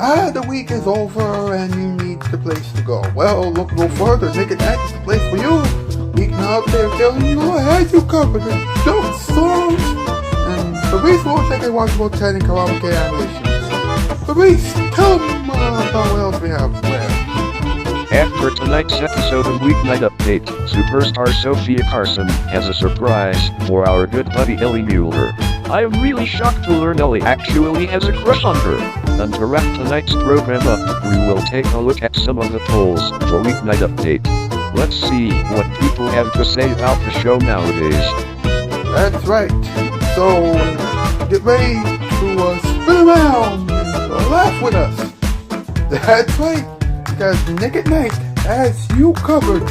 The week is over and you need the place to go. Well, look no further. Naked Night is the place for you. Weeknight, they're telling you I had you covered with jokes, songs, and Fabrice will check and watch about 10 and karaoke animations. Fabrice, tell them about what else we have where. After tonight's episode of Weeknight Update, superstar Sofia Carson has a surprise for our good buddy Ellie Muller. I am really shocked to learn Ellie actually has a crush on her. And to wrap tonight's program up, we will take a look at some of the polls for Weeknight Update. Let's see what people have to say about the show nowadays. That's right. So, get ready to spin around and laugh with us. That's right. Because Naked Night has you covered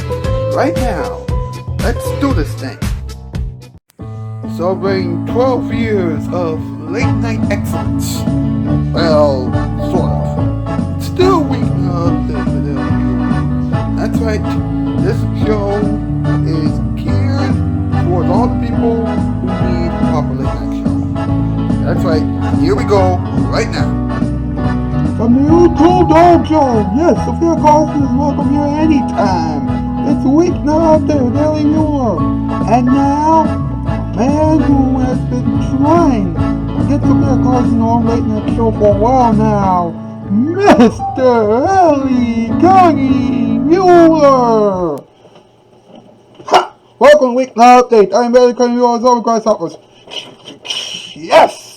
right now. Let's do this thing. Celebrating 12 years of late night excellence. Well, sort of. It's still Weeknight Update. That's right. This show is geared towards all the people who need a proper late night show. That's right. Here we go right now. From the YouTube Dojo, yes, Sofia Carson is welcome here anytime. It's Weeknight Update with Ellie Muller. And now, a man who has been trying to get Sofia Carson on late night show for a while now, Mr. Ellie Connie Muller. Ha! Welcome to Weeknight Update. I'm Ellie Connie Muller, over Grasshoppers. Yes!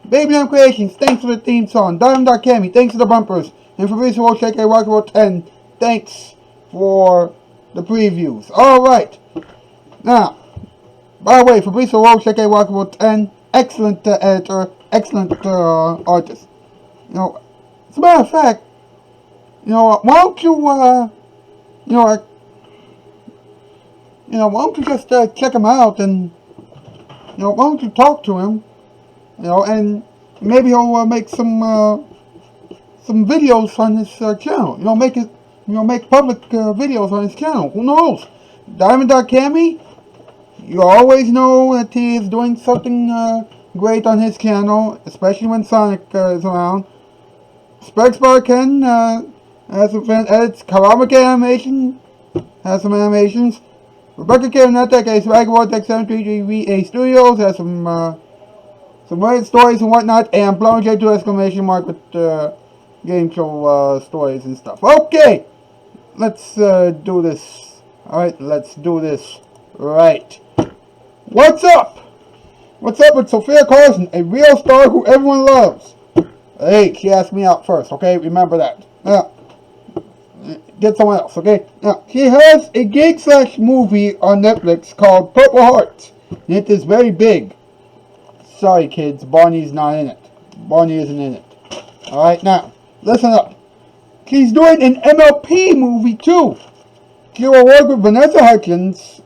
Baby Lamb Creations, thanks for the theme song. Diamond.Cammy, thanks for the bumpers. And for Visual World Shake Rock About 10, thanks for the previews. Alright. Now, by the way, Fabrice World Shake Rock About 10, excellent editor, excellent artist. You know, as a matter of fact, why don't you, why don't you just check him out and, why don't you talk to him? And maybe he'll make some videos on his channel. Make public videos on his channel. Who knows? Diamond.Cammy, you always know that he is doing something great on his channel, especially when Sonic is around. Specsbar Ken has some edits. Karaoke Animation has some animations. Rebecca Karen aka Swaggerward X733VA Studios has some weird stories and whatnot, and Blowing J2 exclamation mark with game show stories and stuff. Okay, let's do this. Alright, let's do this. Right. What's up? What's up with Sofia Carson, a real star who everyone loves? Hey, she asked me out first, okay? Remember that. Now, get someone else, okay? Now, she has a gig/movie on Netflix called Purple Hearts. It is very big. Sorry kids, Barney's not in it. Barney isn't in it. Alright, now, listen up. She's doing an MLP movie too. She will work with Vanessa Hudgens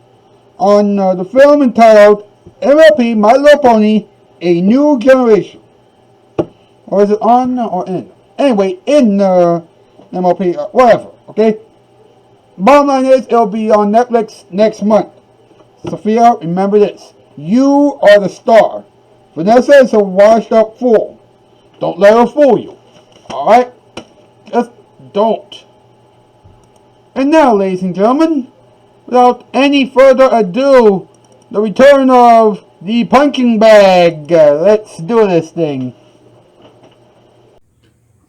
on the film entitled MLP My Little Pony, A New Generation. Or is it on or in? Anyway, in MLP, whatever, okay? Bottom line is, it'll be on Netflix next month. Sophia, remember this. You are the star. Vanessa is a washed up fool. Don't let her fool you. Alright? Just don't. And now, ladies and gentlemen, without any further ado, the return of the punching bag. Let's do this thing.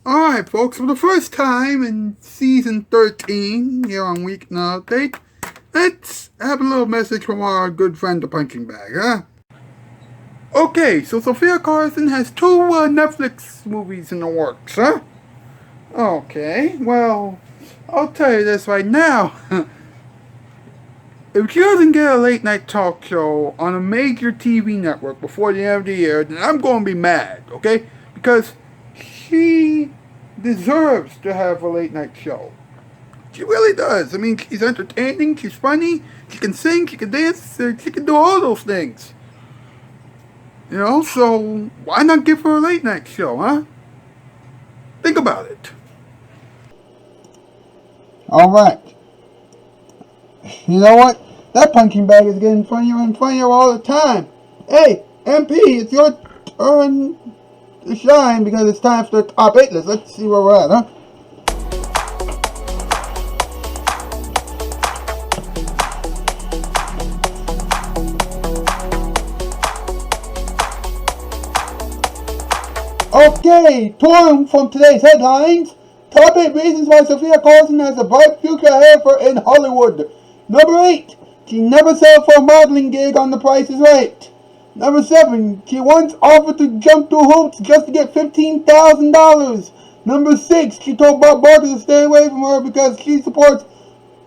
Alright folks, for the first time in season 13 here on Weeknight Update, let's have a little message from our good friend the punching bag, huh? Okay, so Sofia Carson has 2 Netflix movies in the works, huh? Okay, well, I'll tell you this right now. If she doesn't get a late night talk show on a major TV network before the end of the year, then I'm going to be mad, okay? Because she deserves to have a late night show. She really does. I mean, she's entertaining, she's funny, she can sing, she can dance, she can do all those things. So why not give her a late night show, huh? Think about it. Alright. You know what? That punching bag is getting funnier and funnier all the time. Hey, MP, it's your turn to shine because it's time for the top 8 list. Let's see where we're at, huh? Okay, torn from today's headlines. Top 8 reasons why Sofia Carson has a bright future ahead for in Hollywood. Number 8, she never settled for a modeling gig on The Price is Right. Number 7, she once offered to jump through hoops just to get $15,000. Number 6, she told Bob Barker to stay away from her because she supports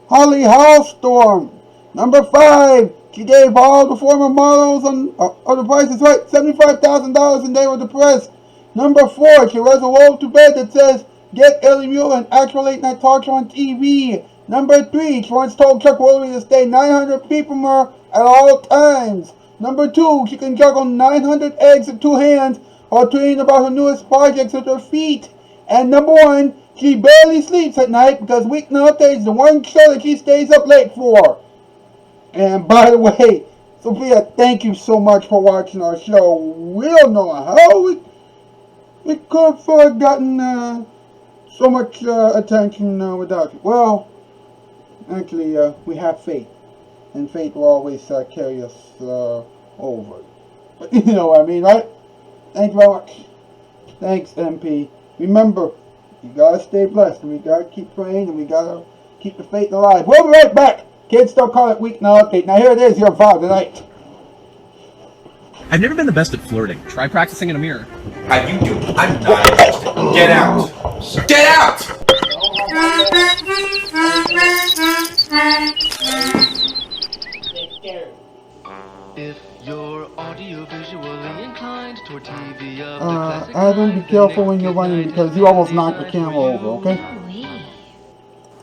Holly Hallstorm. Number 5, she gave all the former models on The Price is Right $75,000 and they were depressed. Number 4, she wears a roll to bed that says, "Get Ellie Muller an actual late night talk show on TV." Number 3, she once told Chuck Woolery to stay 900 feet from her at all times. Number 2, she can juggle 900 eggs with 2 hands while tweeting about her newest projects with her feet. And number 1, she barely sleeps at night because Weeknight Update is the one show that she stays up late for. And by the way, Sophia, thank you so much for watching our show. We don't know how we could have gotten so much attention without you. Well, actually, we have faith, and faith will always carry us over. But you know what I mean, right? Thank you very much. Thanks, MP. Remember, you gotta stay blessed, and we gotta keep praying, and we gotta keep the faith alive. We'll be right back. Kids still call it Weeknight Update. Now here it is, your father tonight. I've never been the best at flirting. Try practicing in a mirror. How you do? I'm not interested. Get out! Get out! If you're audiovisually inclined toward TV Adam, be careful when you're running because you almost knocked the camera over, okay?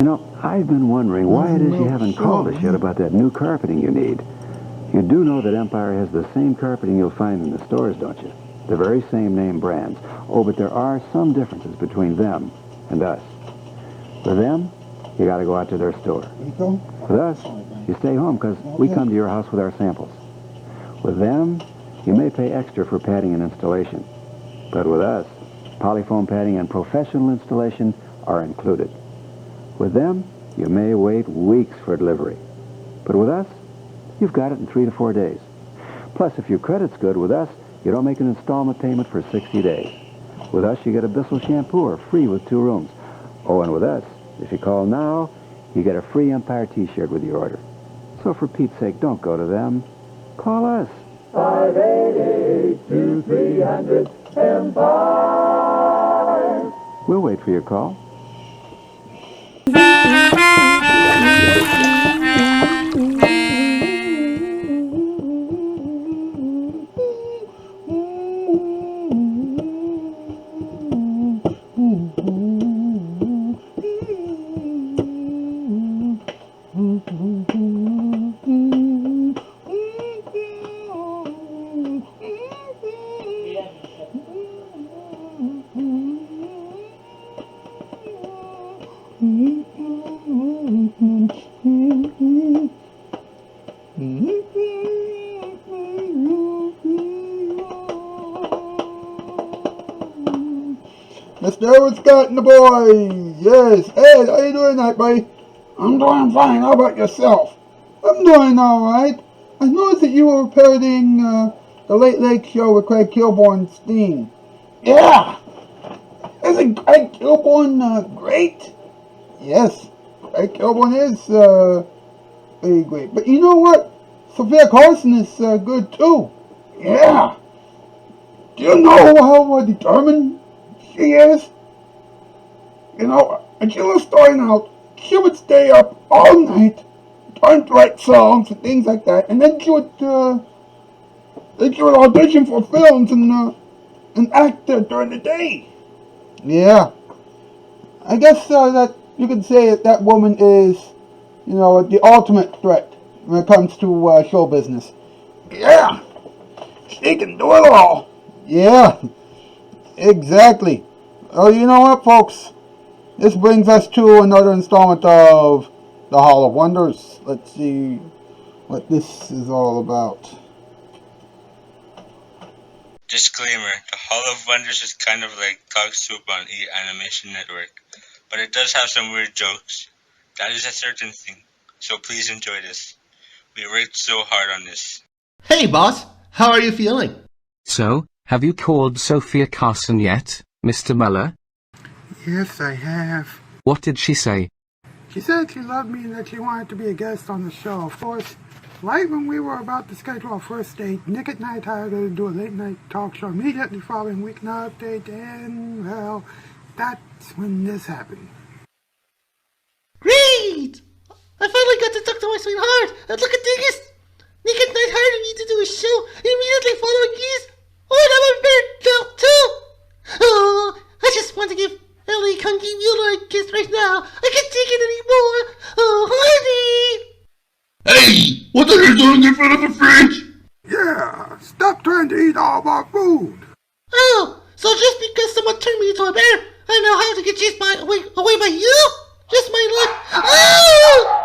You know, I've been wondering why it is you haven't called us yet about that new carpeting you need. You do know that Empire has the same carpeting you'll find in the stores, don't you? The very same name brands. Oh, but there are some differences between them and us. With them, you gotta go out to their store. With us, you stay home because we come to your house with our samples. With them, you may pay extra for padding and installation. But with us, polyfoam padding and professional installation are included. With them, you may wait weeks for delivery. But with us, you've got it in 3 to 4 days. Plus, if your credit's good with us, you don't make an installment payment for 60 days. With us, you get a Bissell shampoo free with 2 rooms. Oh, and with us, if you call now, you get a free Empire t-shirt with your order. So for Pete's sake, don't go to them. Call us. 588-2300 Empire. We'll wait for your call. Mr. Edward Scott and the boys. Yes. Ed, how you doing tonight, buddy? I'm doing fine. How about yourself? I'm doing alright. I noticed that you were parodying the Late Late Show with Craig Kilborn's theme. Yeah! Isn't Craig Kilborn great? Yes. Craig Kilborn is very great. But you know what? Sofia Carson is good too. Yeah. Do you know how determined she is? You know, when she was starting out, she would stay up all night trying to write songs and things like that, and then she would audition for films and act during the day. Yeah, I guess that you could say that woman is, you know, the ultimate threat when it comes to show business. Yeah, she can do it all. Yeah, exactly. Oh, you know what, folks? This brings us to another installment of The Hall of Wonders. Let's see what this is all about. Disclaimer, the Hall of Wonders is kind of like Talk Soup on E! Animation Network, but it does have some weird jokes. That is a certain thing, so please enjoy this. We worked so hard on this. Hey boss, how are you feeling? So, have you called Sofia Carson yet, Mr. Muller? Yes, I have. What did she say? She said she loved me and that she wanted to be a guest on the show. Of course, right when we were about to schedule our first date, Nick at Night hired her to do a late-night talk show immediately following Weeknight update, and, well, that's when this happened. Great! I finally got to talk to my sweetheart! And look at this! Nick at Night hired me to do a show immediately following his. Oh, and I'm a bear now, too! Oh, I just want to give Ellie Kunky Muller a kiss right now. I can't take it anymore. Oh, honey! Hey! What are you doing in front of the fridge? Yeah, stop trying to eat all of our food. Oh, so just because someone turned me into a bear, I know how to get chased away by you? Just my luck. Oh!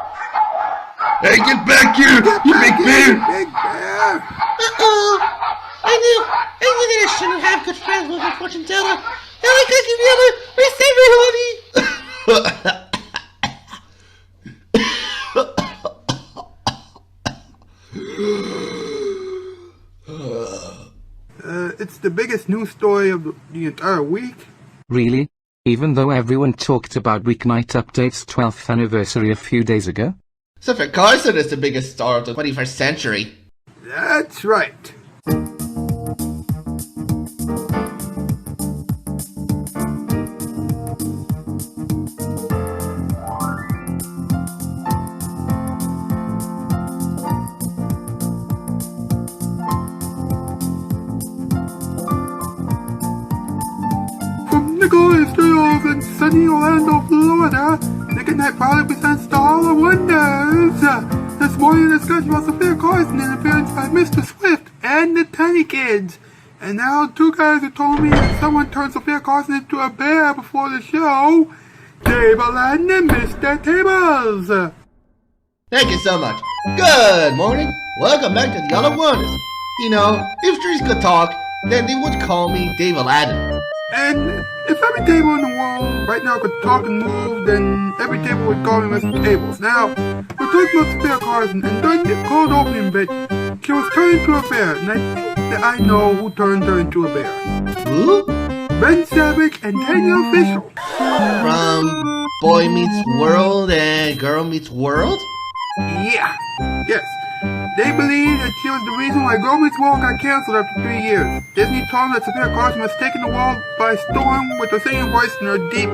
Hey, get back here, you big bear! Big bear! Uh-oh! I knew that I shouldn't have good friends with a fortune teller. Ellie Kunky Muller, receive me, honey! It's the biggest news story of the entire week. Really? Even though everyone talked about Weeknight Update's 12th anniversary a few days ago? Sofia Carson is the biggest star of the 21st century. That's right. Studios in sunny Orlando, Florida, Nick at Night proudly presents the Hall of Wonders. This morning, a discussion about Sofia Carson and appearance by Mr. Swift and the Tiny Kids. And now, two guys have told me that someone turned Sofia Carson into a bear before the show. Table and Mr. Tables. Thank you so much. Good morning. Welcome back to the Hall of Wonders. You know, if trees could talk, then they would call me Dave Aladdin. And if every table in the world right now could talk and move, then every table would call me Mr. Tables. Now, we're talking about Sofia Carson, and during the cold opening bit, she was turned into a bear, and I think that I know who turned her into a bear. Who? Ben Savage and Daniel Fishel. From Boy Meets World and Girl Meets World? Yeah. Yes. They believe that she was the reason why Girl Meets World got canceled after 3 years. Disney told them that Sofia Carson was taking the world by storm with her singing voice and her deep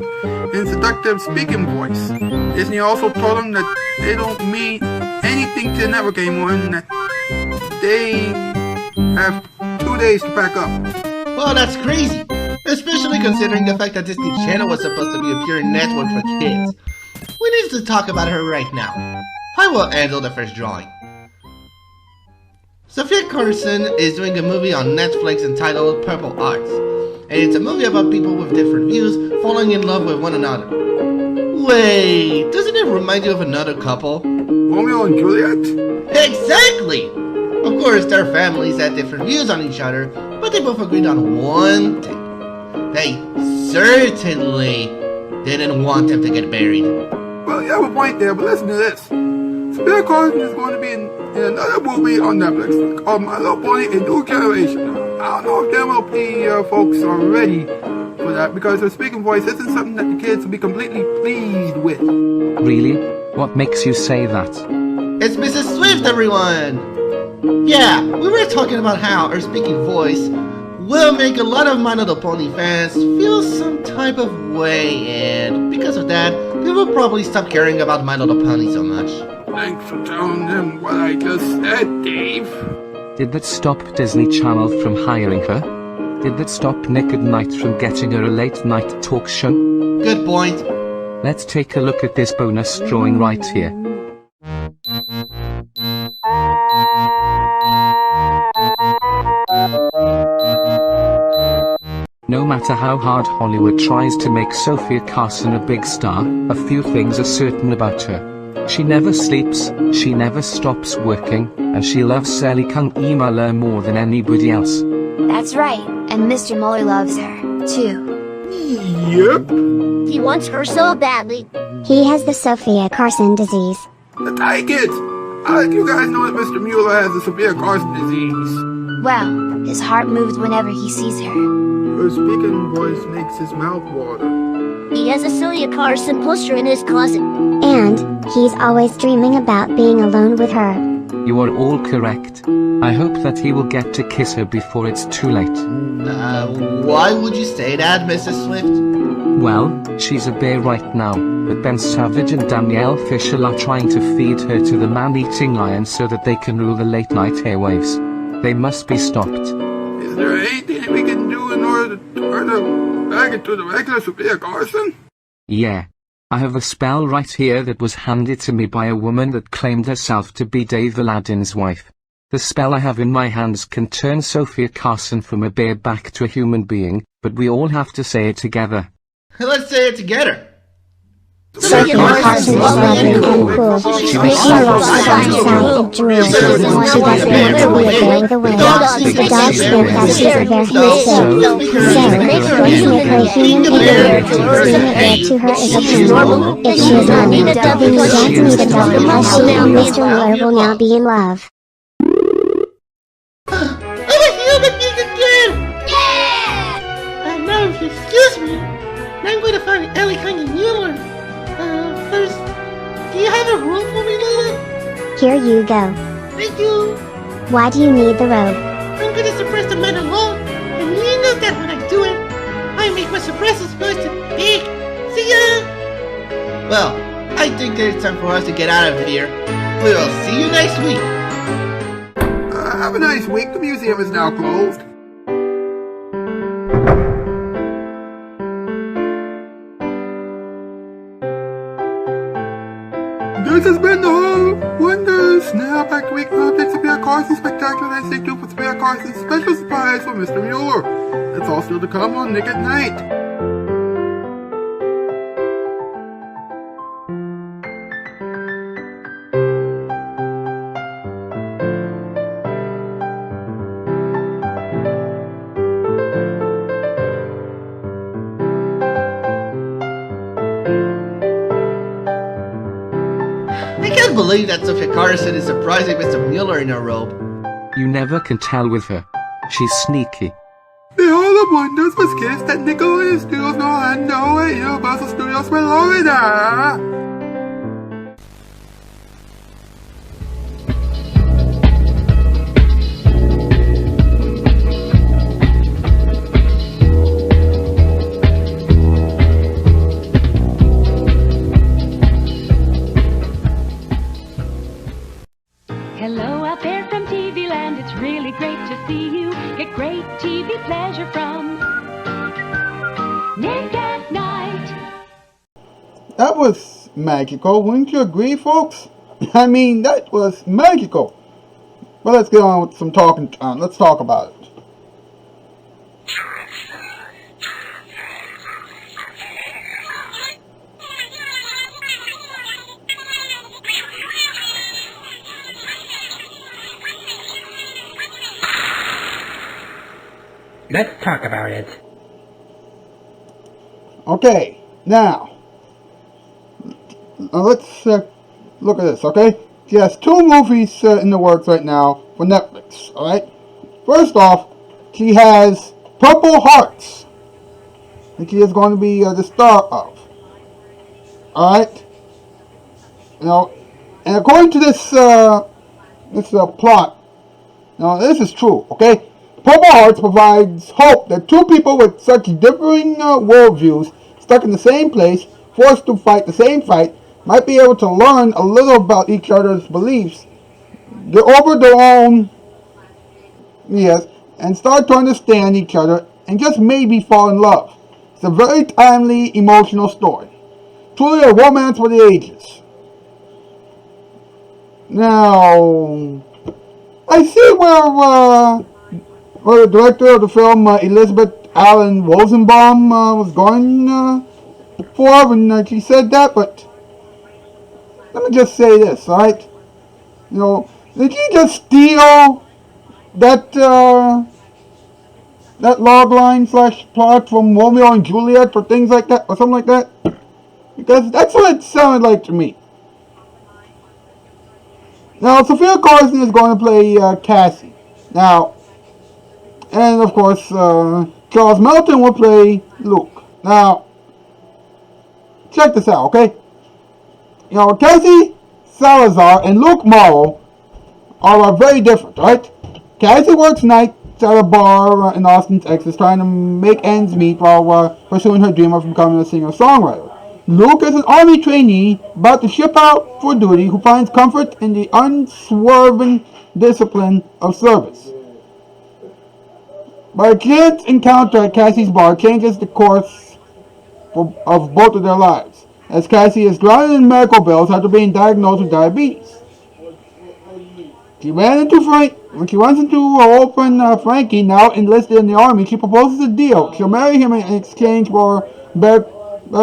and seductive speaking voice. Disney also told them that they don't mean anything to the network anymore and that they have 2 days to pack up. Well, that's crazy. Especially considering the fact that Disney Channel was supposed to be a pure network for kids. We need to talk about her right now. I will handle the first drawing. Sofia Carson is doing a movie on Netflix entitled Purple Hearts, and it's a movie about people with different views falling in love with one another. Wait, doesn't it remind you of another couple? Romeo and Juliet? Exactly! Of course, their families had different views on each other, but they both agreed on one thing. They certainly didn't want them to get married. Well, you have a point there, but listen to this. Sofia Carson is going to be in another movie on Netflix called My Little Pony: A New Generation. I don't know if the MLP folks are ready for that because her speaking voice isn't something that the kids will be completely pleased with. Really? What makes you say that? It's Mrs. Swift, everyone! Yeah, we were talking about how her speaking voice will make a lot of My Little Pony fans feel some type of way, and because of that, they will probably stop caring about My Little Pony so much. Thanks for telling them what I just said, Dave. Did that stop Disney Channel from hiring her? Did that stop Nick at Night from getting her a late-night talk show? Good point. Let's take a look at this bonus drawing right here. No matter how hard Hollywood tries to make Sofia Carson a big star, a few things are certain about her. She never sleeps, she never stops working, and she loves Ellie Kunky Muller more than anybody else. That's right, and Mr. Muller loves her, too. Yep. He wants her so badly. He has the Sofia Carson disease. Take it! How did you guys know that Mr. Muller has the Sofia Carson disease? Well, his heart moves whenever he sees her. Her speaking voice makes his mouth water. He has a Sofia Carson poster in his closet. And he's always dreaming about being alone with her. You are all correct. I hope that he will get to kiss her before it's too late. Why would you say that, Mrs. Swift? Well, she's a bear right now, but Ben Savage and Danielle Fisher are trying to feed her to the man-eating lion so that they can rule the late-night airwaves. They must be stopped. Is there anything we can do in order to turn her back into the regular Sofia Carson? Yeah. I have a spell right here that was handed to me by a woman that claimed herself to be Dave Aladdin's wife. The spell I have in my hands can turn Sofia Carson from a bear back to a human being, but we all have to say it together. Let's say it together. Sofia Carson is lovely and cool. She makes her rock sound and drool. She doesn't want to be a bear with a wing. The dogs think that she's a bear himself. So, let's make her a human being. Being a bear to her is a normal. If she is not, then you don't need a dog because she and Mr. Muller will now be in love. I'm a human being again! Yeah! And now, if you excuse me, I'm going to find Ellie kind of Muller. First, do you have a robe for me, Lola? Here you go. Thank you. Why do you need the robe? I'm going to suppress the man-in-law, and you know that when I do it, I make my suppressors burst big. See ya! Well, I think that it's time for us to get out of here. We'll see you next week. Have a nice week. The museum is now closed. This has been the whole Wonders. Now back to Weeknight updates. Sofia Carson Spectacular Night Stay tuned for Sofia Carson's special surprise for Mr. Muller. It's all still to come on Nick at Night. I can't believe that Sofia Carson is surprising Mr. Muller in her robe. You never can tell with her. She's sneaky. The Hall of Wonders was kissed at Nickelodeon Studios in Orlando at Universal Studios Florida. Hello out there from TV Land, it's really great to see you. Get great TV pleasure from Nick at Night. That was magical, wouldn't you agree, folks? I mean, that was magical. Well, let's get on with some talking. Let's talk about it. Let's talk about it. Okay, now let's look at this, okay? She has 2 movies in the works right now for Netflix, alright? First off, she has Purple Hearts, that she is going to be the star of, alright? You know, and according to this plot, now this is true, okay? Purple Hearts provides hope that 2 people with such differing worldviews, stuck in the same place, forced to fight the same fight, might be able to learn a little about each other's beliefs, get over their own, and start to understand each other, and just maybe fall in love. It's a very timely, emotional story. Truly a romance for the ages. Now, I see where the director of the film, Elizabeth Allen Rosenbaum, was going for when she said that, but let me just say this, alright? You know, did she just steal that that log line slash plot from Romeo and Juliet or things like that or something like that? Because that's what it sounded like to me. Now, Sofia Carson is going to play Cassie. Now, and of course, Charles Melton will play Luke. Now, check this out, okay? You know, Cassie Salazar and Luke Morrow are very different, right? Cassie works nights at a bar in Austin, Texas, trying to make ends meet while pursuing her dream of becoming a singer-songwriter. Luke is an army trainee about to ship out for duty who finds comfort in the unswerving discipline of service. But a chance encounter at Cassie's bar changes the course of both of their lives, as Cassie is drowning in medical bills after being diagnosed with diabetes. When she runs into her old friend Frankie, now enlisted in the army, she proposes a deal. She'll marry him in exchange for better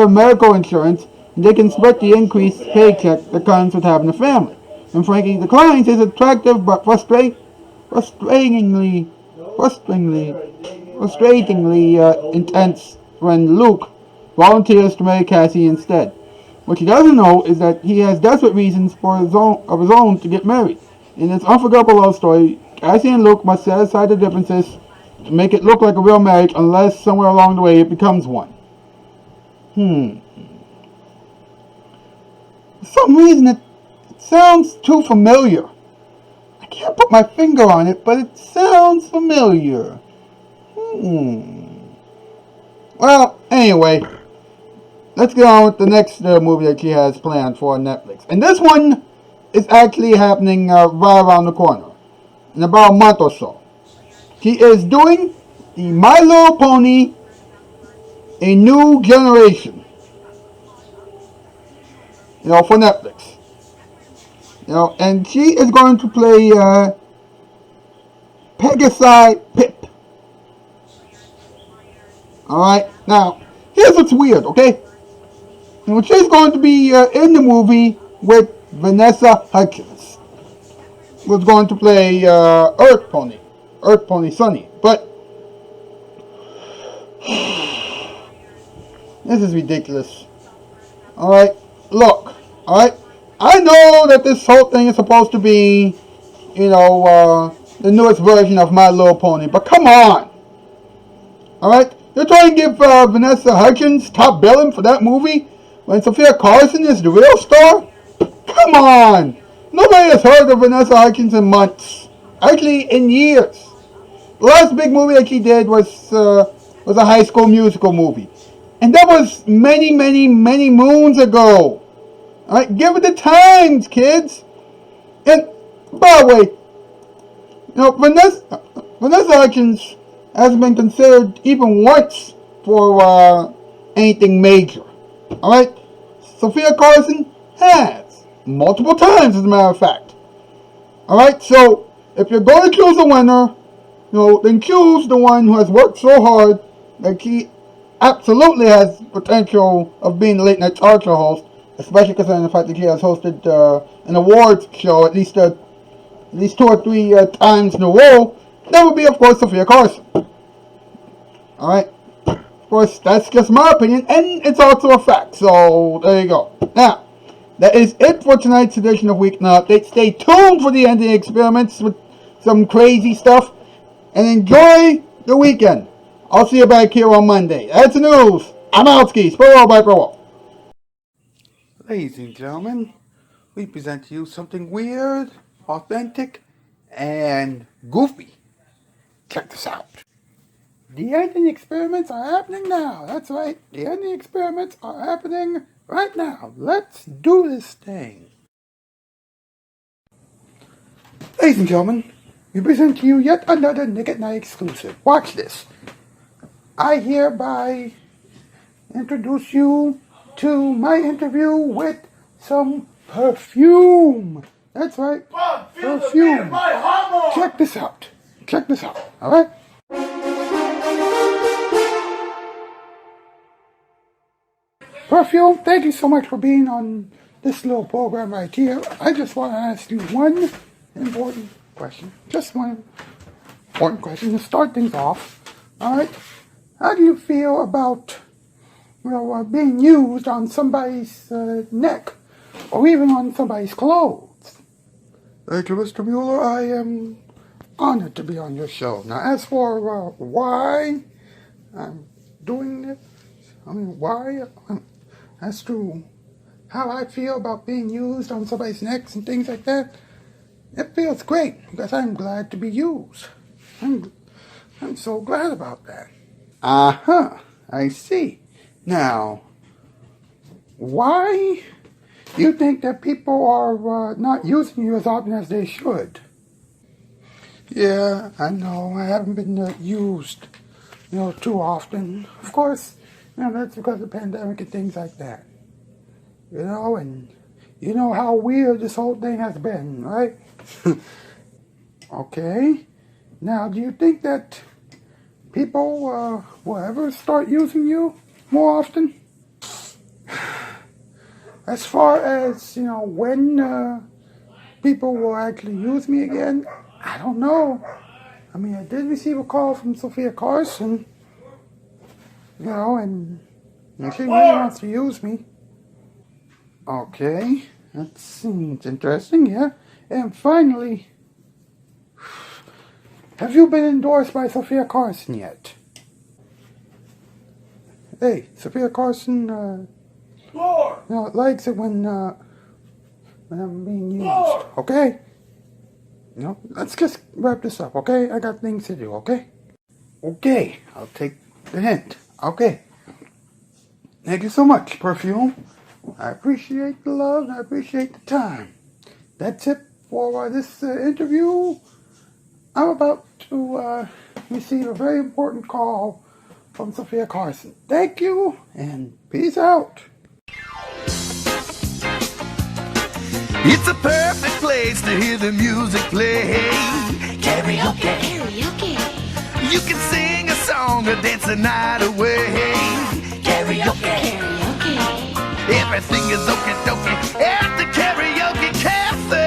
medical insurance, and they can split the increased paycheck that comes with having a family. When Frankie declines, his attractive but frustratingly intense friend Luke volunteers to marry Cassie instead. What she doesn't know is that he has desperate reasons of his own to get married. In this unforgettable love story, Cassie and Luke must set aside their differences to make it look like a real marriage, unless somewhere along the way it becomes one. For some reason it sounds too familiar. I can't put my finger on it, but it sounds familiar. Well, anyway, let's get on with the next movie that she has planned for Netflix. And this one is actually happening right around the corner, in about a month or so. She is doing the My Little Pony A New Generation, for Netflix. And she is going to play Pegasi Pip. Alright, now, here's what's weird, okay? She's going to be in the movie with Vanessa Hudgens, who's going to play Earth Pony Sunny. But this is ridiculous. Alright, look, alright, I know that this whole thing is supposed to be, the newest version of My Little Pony, but come on. Alright, you're trying to give Vanessa Hudgens top billing for that movie when Sofia Carson is the real star? Come on! Nobody has heard of Vanessa Hudgens in months. Actually, in years. The last big movie that she did was a High School Musical movie. And that was many, many, many moons ago. Alright, give it the times, kids. And, by the way, Vanessa Hudgens hasn't been considered even once for anything major. Alright? Sofia Carson has. Multiple times, as a matter of fact. Alright, so if you're going to choose a winner, then choose the one who has worked so hard that she absolutely has potential of being the late night talk show host, especially considering the fact that she has hosted an awards show at least 2 or 3 times in a row. That would be, of course, Sofia Carson. Alright? Of course, that's just my opinion, and it's also a fact, so there you go. Now, that is it for tonight's edition of Weeknight Update. Stay tuned for the ending experiments with some crazy stuff, and enjoy the weekend. I'll see you back here on Monday. That's the news. I'm Outski. Sparrow by Pro. Ladies and gentlemen, we present to you something weird, authentic, and goofy. Check this out. The ending experiments are happening now. That's right. The ending experiments are happening right now. Let's do this thing. Ladies and gentlemen, we present to you yet another Nick at Night exclusive. Watch this. I hereby introduce you to my interview with some perfume. That's right. Perfume. Check this out. Alright? Perfume, thank you so much for being on this little program right here. I just want to ask you one important question. Just one important question to start things off. Alright? How do you feel about, being used on somebody's neck, or even on somebody's clothes? Thank you, Mr. Muller. I am honored to be on your show. Now, as for why I'm doing this, as to how I feel about being used on somebody's necks and things like that, it feels great because I'm glad to be used. I'm so glad about that. Uh-huh, I see. Now, why do you think that people are not using you as often as they should? Yeah, I know. I haven't been used, too often. Of course, that's because of the pandemic and things like that. And you know how weird this whole thing has been, right? Okay. Now, do you think that people will ever start using you more often? As far as, when people will actually use me again, I don't know. I mean, I did receive a call from Sofia Carson, and she really wants to use me. Okay, that seems interesting, yeah. And finally, have you been endorsed by Sofia Carson yet? Hey, Sofia Carson, likes it when I'm being used, okay? Let's just wrap this up, okay? I got things to do, okay? Okay, I'll take the hint, okay? Thank you so much, Perfume. I appreciate the love, I appreciate the time. That's it for this interview. I'm about to receive a very important call from Sofia Carson. Thank you, and peace out. It's a perfect place to hear the music play. Karaoke. Karaoke. You can sing a song or dance the night away. Karaoke. Karaoke. Everything is okie dokie at the Karaoke Cafe.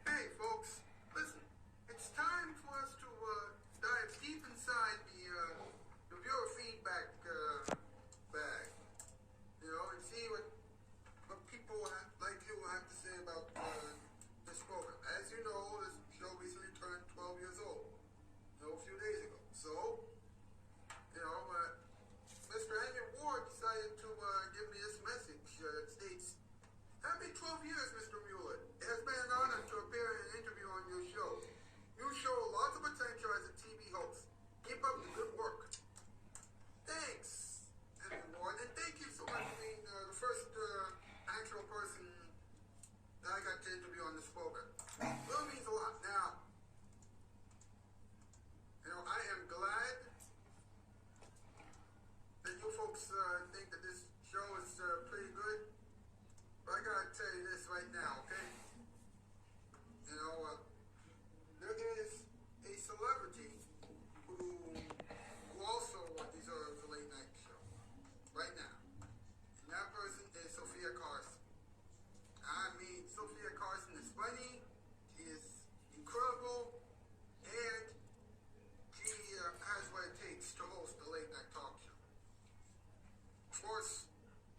Hey folks, listen, it's time for us to dive deep inside the viewer feedback bag, and see what people like you have to say about this program. As you know, this show recently turned 12 years old, a few days ago. So, Mr. Andrew Ward decided to give me this message that states, "Happy 12 years, Mr. Muller. It has been an honor to appear in an interview on your show. You show lots of potential as a TV host. Keep up the good work." Thanks, Andrew Ward, and thank you so much for being the first actual person that I got to interview on this program. It really means a lot. Now, I am glad that you folks think that this show is pretty good. But I gotta tell you this right now, okay? There is a celebrity who also deserves a late night show right now. And that person is Sofia Carson. I mean, Sofia Carson is funny, she is incredible, and she has what it takes to host a late night talk show. Of course,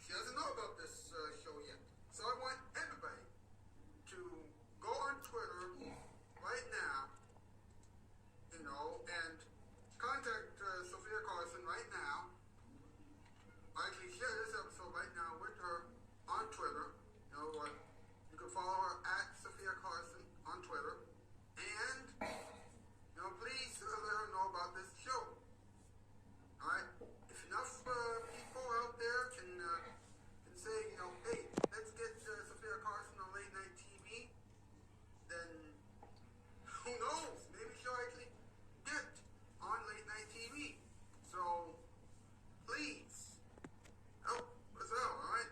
she doesn't know about this show yet. So I want everybody to go on Twitter right now, and contact Sofia Carson right now. Actually, share this episode right now with her on Twitter. You can follow her at Sofia Carson on Twitter. And, please let her know about this show. Alright? If enough people out there can say, hey, let's get Sofia Carson on late night TV, then who knows? Maybe she'll actually get on late night TV. So, please, help us out, alright?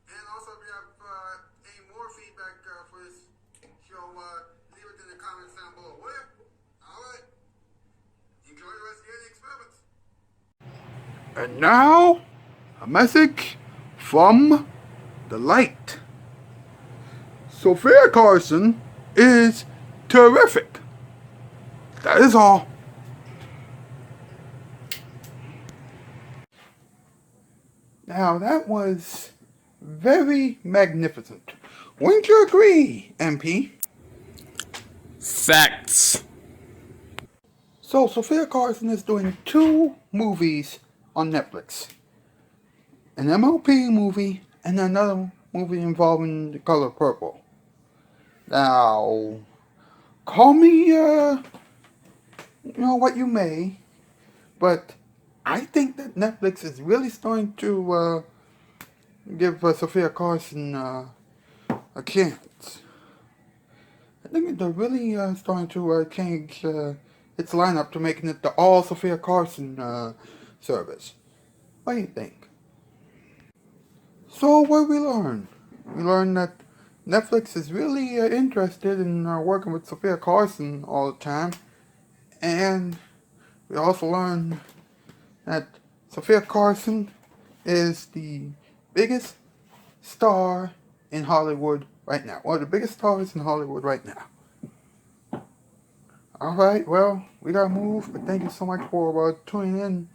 And also, if you have any more feedback for this show, leave it in the comments down below. Where? Alright. Enjoy the rest of your experiments. And now, a message from the light. Sofia Carson is terrific. That is all. Now that was very magnificent. Wouldn't you agree, MP? Facts. So, Sofia Carson is doing 2 movies on Netflix. An MLP movie and another movie involving the color purple. Now, call me, what you may, but I think that Netflix is really starting to give Sofia Carson a chance. I think they're really starting to change its lineup to making it the all Sofia Carson service. What do you think? So what did we learn? We learned that Netflix is really interested in working with Sofia Carson all the time. And we also learned that Sofia Carson is the biggest star in Hollywood right now. One of the biggest stars in Hollywood right now. Alright, well, we gotta move, but thank you so much for tuning in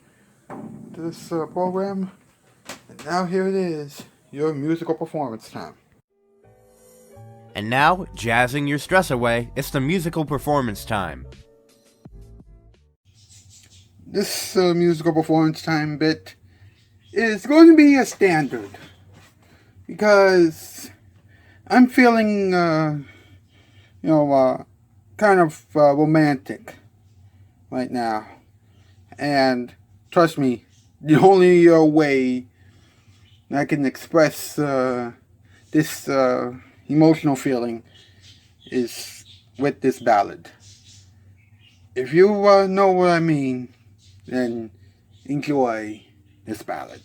to this program. And now here it is, your musical performance time. And now, jazzing your stress away, it's the musical performance time. This musical performance time bit is going to be a standard. Because I'm feeling, kind of romantic right now. And trust me, the only way I can express this emotional feeling is with this ballad. If you know what I mean, then enjoy this ballad.